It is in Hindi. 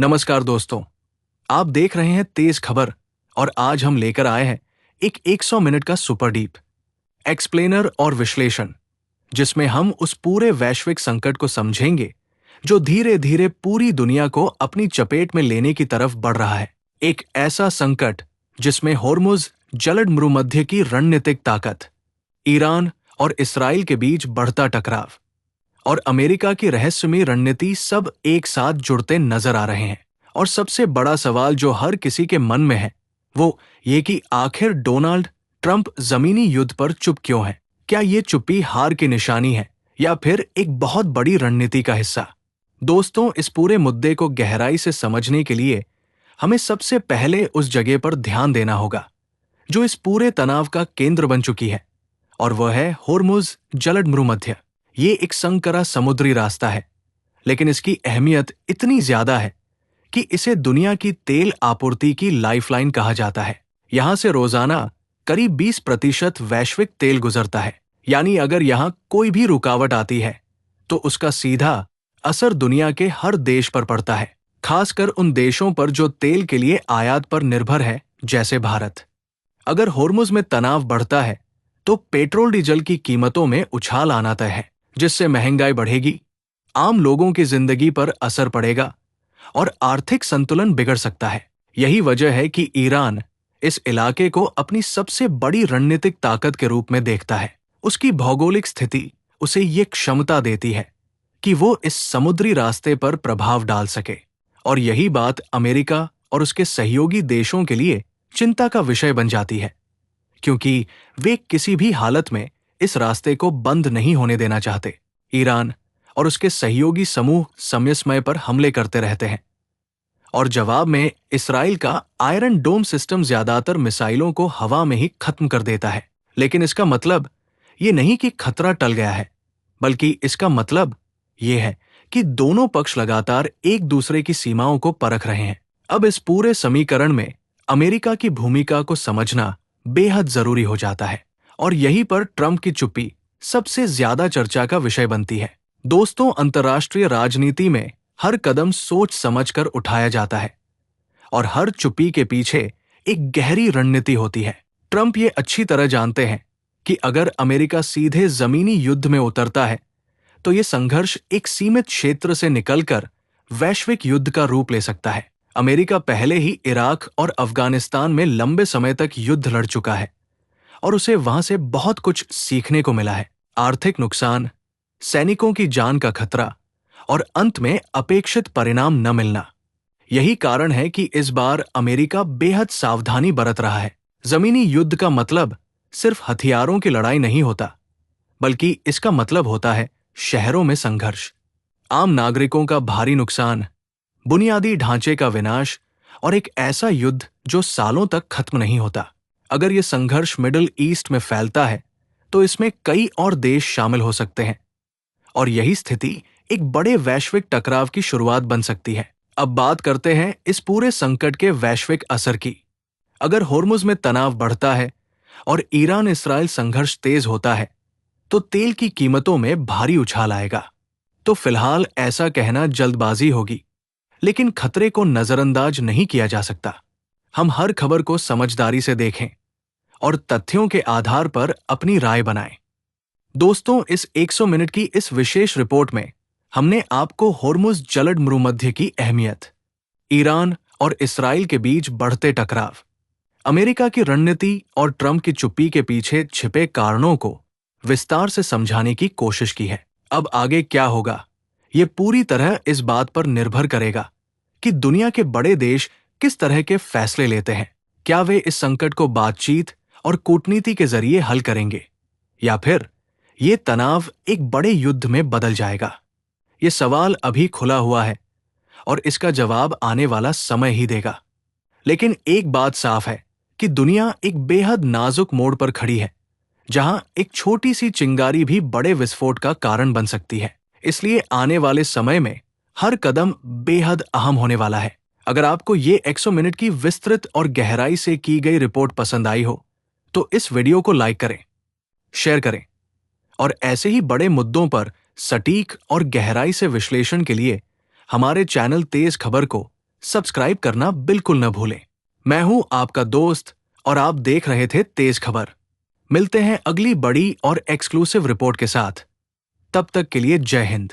नमस्कार दोस्तों, आप देख रहे हैं तेज खबर और आज हम लेकर आए हैं एक 100 मिनट का सुपर डीप एक्सप्लेनर और विश्लेषण, जिसमें हम उस पूरे वैश्विक संकट को समझेंगे जो धीरे धीरे पूरी दुनिया को अपनी चपेट में लेने की तरफ बढ़ रहा है। एक ऐसा संकट जिसमें होर्मुज जलद मरुमध्य की रणनीतिक ताकत, ईरान और इसराइल के बीच बढ़ता टकराव और अमेरिका की रहस्यमयी रणनीति सब एक साथ जुड़ते नजर आ रहे हैं। और सबसे बड़ा सवाल जो हर किसी के मन में है वो ये कि आखिर डोनाल्ड ट्रंप जमीनी युद्ध पर चुप क्यों है? क्या ये चुप्पी हार की निशानी है या फिर एक बहुत बड़ी रणनीति का हिस्सा? दोस्तों, इस पूरे मुद्दे को गहराई से समझने के लिए हमें सबसे पहले उस जगह पर ध्यान देना होगा जो इस पूरे तनाव का केंद्र बन चुकी है, और वह है होर्मुज जलद मरुमध्य। ये एक संकरा समुद्री रास्ता है, लेकिन इसकी अहमियत इतनी ज्यादा है कि इसे दुनिया की तेल आपूर्ति की लाइफलाइन कहा जाता है। यहां से रोजाना करीब 20% वैश्विक तेल गुजरता है। यानी अगर यहां कोई भी रुकावट आती है तो उसका सीधा असर दुनिया के हर देश पर पड़ता है, खासकर उन देशों पर जो तेल के लिए आयात पर निर्भर है, जैसे भारत। अगर होर्मुज में तनाव बढ़ता है तो पेट्रोल डीजल की कीमतों में उछाल आना तय है, जिससे महंगाई बढ़ेगी, आम लोगों की जिंदगी पर असर पड़ेगा और आर्थिक संतुलन बिगड़ सकता है। यही वजह है कि ईरान इस इलाके को अपनी सबसे बड़ी रणनीतिक ताकत के रूप में देखता है। उसकी भौगोलिक स्थिति उसे ये क्षमता देती है कि वो इस समुद्री रास्ते पर प्रभाव डाल सके, और यही बात अमेरिका और उसके सहयोगी देशों के लिए चिंता का विषय बन जाती है, क्योंकि वे किसी भी हालत में इस रास्ते को बंद नहीं होने देना चाहते। ईरान और उसके सहयोगी समूह समय समय पर हमले करते रहते हैं, और जवाब में इसराइल का आयरन डोम सिस्टम ज्यादातर मिसाइलों को हवा में ही खत्म कर देता है। लेकिन इसका मतलब ये नहीं कि खतरा टल गया है, बल्कि इसका मतलब ये है कि दोनों पक्ष लगातार एक दूसरे की सीमाओं को परख रहे हैं। अब इस पूरे समीकरण में अमेरिका की भूमिका को समझना बेहद जरूरी हो जाता है, और यहीं पर ट्रंप की चुप्पी सबसे ज्यादा चर्चा का विषय बनती है। दोस्तों, अंतर्राष्ट्रीय राजनीति में हर कदम सोच समझकर उठाया जाता है, और हर चुप्पी के पीछे एक गहरी रणनीति होती है। ट्रंप ये अच्छी तरह जानते हैं कि अगर अमेरिका सीधे जमीनी युद्ध में उतरता है तो ये संघर्ष एक सीमित क्षेत्र से निकलकर वैश्विक युद्ध का रूप ले सकता है। अमेरिका पहले ही इराक और अफगानिस्तान में लंबे समय तक युद्ध लड़ चुका है, और उसे वहां से बहुत कुछ सीखने को मिला है। आर्थिक नुकसान, सैनिकों की जान का खतरा और अंत में अपेक्षित परिणाम न मिलना, यही कारण है कि इस बार अमेरिका बेहद सावधानी बरत रहा है। जमीनी युद्ध का मतलब सिर्फ हथियारों की लड़ाई नहीं होता, बल्कि इसका मतलब होता है शहरों में संघर्ष, आम नागरिकों का भारी नुकसान, बुनियादी ढांचे का विनाश, और एक ऐसा युद्ध जो सालों तक खत्म नहीं होता। अगर ये संघर्ष मिडिल ईस्ट में फैलता है तो इसमें कई और देश शामिल हो सकते हैं, और यही स्थिति एक बड़े वैश्विक टकराव की शुरुआत बन सकती है। अब बात करते हैं इस पूरे संकट के वैश्विक असर की। अगर होर्मुज में तनाव बढ़ता है और ईरान इसराइल संघर्ष तेज होता है तो तेल की कीमतों में भारी उछाल आएगा। तो फिलहाल ऐसा कहना जल्दबाजी होगी, लेकिन खतरे को नजरअंदाज नहीं किया जा सकता। हम हर खबर को समझदारी से देखें और तथ्यों के आधार पर अपनी राय बनाएं। दोस्तों, इस 100 मिनट की इस विशेष रिपोर्ट में हमने आपको होर्मुज जलद मरुमध्य की अहमियत, ईरान और इसराइल के बीच बढ़ते टकराव, अमेरिका की रणनीति और ट्रंप की चुप्पी के पीछे छिपे कारणों को विस्तार से समझाने की कोशिश की है। अब आगे क्या होगा, ये पूरी तरह इस बात पर निर्भर करेगा कि दुनिया के बड़े देश किस तरह के फैसले लेते हैं। क्या वे इस संकट को बातचीत और कूटनीति के जरिए हल करेंगे, या फिर ये तनाव एक बड़े युद्ध में बदल जाएगा? ये सवाल अभी खुला हुआ है, और इसका जवाब आने वाला समय ही देगा। लेकिन एक बात साफ है कि दुनिया एक बेहद नाजुक मोड़ पर खड़ी है, जहां एक छोटी सी चिंगारी भी बड़े विस्फोट का कारण बन सकती है। इसलिए आने वाले समय में हर कदम बेहद अहम होने वाला है। अगर आपको ये 100 मिनट की विस्तृत और गहराई से की गई रिपोर्ट पसंद आई हो तो इस वीडियो को लाइक करें, शेयर करें, और ऐसे ही बड़े मुद्दों पर सटीक और गहराई से विश्लेषण के लिए हमारे चैनल तेज खबर को सब्सक्राइब करना बिल्कुल न भूलें। मैं हूं आपका दोस्त और आप देख रहे थे तेज खबर। मिलते हैं अगली बड़ी और एक्सक्लूसिव रिपोर्ट के साथ। तब तक के लिए जय हिंद।